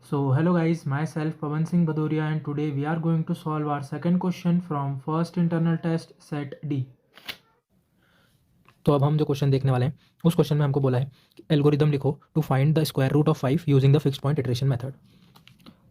So hello guys, myself Pawan Singh Badoria and today we are going to solve our second question from first internal test set D. तो अब हम जो question देखने वाले हैं उस क्वेश्चन में हमको बोला है कि एल्गोरिदम लिखो to find the square root of 5 using the fixed point iteration method.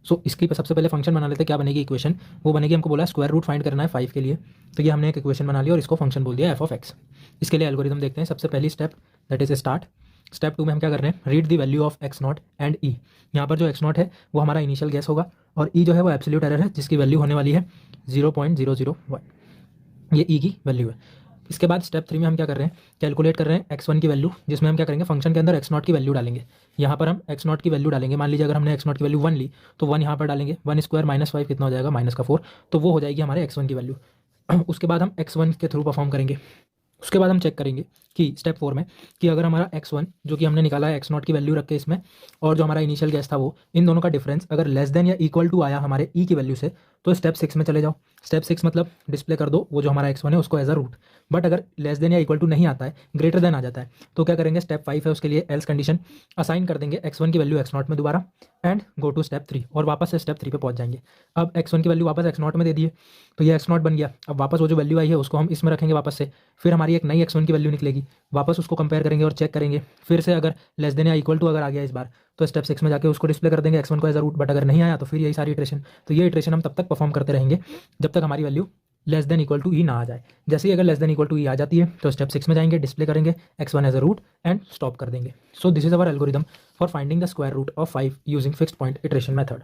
So इसकी सबसे पहले फंक्शन बना लेते हैं। क्या बनेगी इक्वेशन? वो बनेगी, हमको बोला है स्क्वायर रूट फाइंड करना है 5 के लिए, तो ये हमने एक इक्वेशन बना लिया और इसको फंक्शन बोल दिया एफ ऑफ एक्स। इसके लिए एल्गोरिदम देखते हैं। सबसे पहली step that is start. Step 2 में हम क्या कर रहे हैं? Read the value of x naught and e. यहाँ पर जो एक्स नॉट है वो हमारा इनिशियल गैस होगा और ई जो है वो एब्सोल्यूट एरर है जिसकी वैल्यू होने वाली है 0.001। ये ई की वैल्यू है। इसके बाद स्टेप 3 में हम क्या कर रहे हैं? कैलकुलेट कर रहे हैं x1 की वैल्यू, जिसमें हम क्या करेंगे? फंक्शन के अंदर x0 की वैल्यू डालेंगे। यहाँ पर हम x0 की वैल्यू डालेंगे। मान लीजिए अगर हमने x0 की वैल्यू 1 ली तो 1 यहाँ पर डालेंगे। 1 स्क्वायर माइनस 5 कितना हो जाएगा? माइनस का 4। तो वो हो जाएगी हमारे x1 की वैल्यू। उसके बाद हम x1 के थ्रू परफॉर्म करेंगे। उसके बाद हम चेक करेंगे कि स्टेप 4 में कि अगर हमारा x1 जो कि हमने निकाला है x0 की वैल्यू रख के इसमें, और जो हमारा इनिशियल गैस था वो, इन दोनों का डिफरेंस अगर लेस देन या इक्वल टू आया हमारे ई की वैल्यू से, तो स्टेप 6 में चले जाओ। स्टेप 6 मतलब डिस्प्ले कर दो वो जो हमारा x1 है उसको एज अ रूट। बट अगर लेस देन या इक्वल टू नहीं आता है, ग्रेटर देन आ जाता है, तो क्या करेंगे? स्टेप 5 है उसके लिए एल्स कंडीशन असाइन कर देंगे x1 की वैल्यू x0 में दोबारा एंड गो टू स्टेप 3 और वापस से स्टेप 3 पे पहुंच जाएंगे। अब x1 की वैल्यू वापस x0 में दे दिए तो ये x0 बन गया। अब वापस वो जो वैल्यू आई है उसको हम इसमें रखेंगे वापस से, फिर हमारी एक नई x1 की वैल्यू निकलेगी, वापस उसको कंपेयर करेंगे और चेक करेंगे। फिर से अगर लेस देन या इक्वल टू अगर आ गया इस बार तो स्टेप 6 में जाके उसको डिस्प्ले कर देंगे x1 को एज अ रूट। बट अगर नहीं आया तो फिर यही सारी इटरेशन। तो ये इटरेशन हम तब तक परफॉर्म करते रहेंगे जब तक हमारी value less than equal to e ना आ जाए। जैसे ही अगर less than equal to e आ जाती है तो स्टेप 6 में जाएंगे, डिस्प्ले करेंगे x1 as a root and stop कर देंगे। So this is our algorithm for finding the square root of 5 using fixed point iteration method.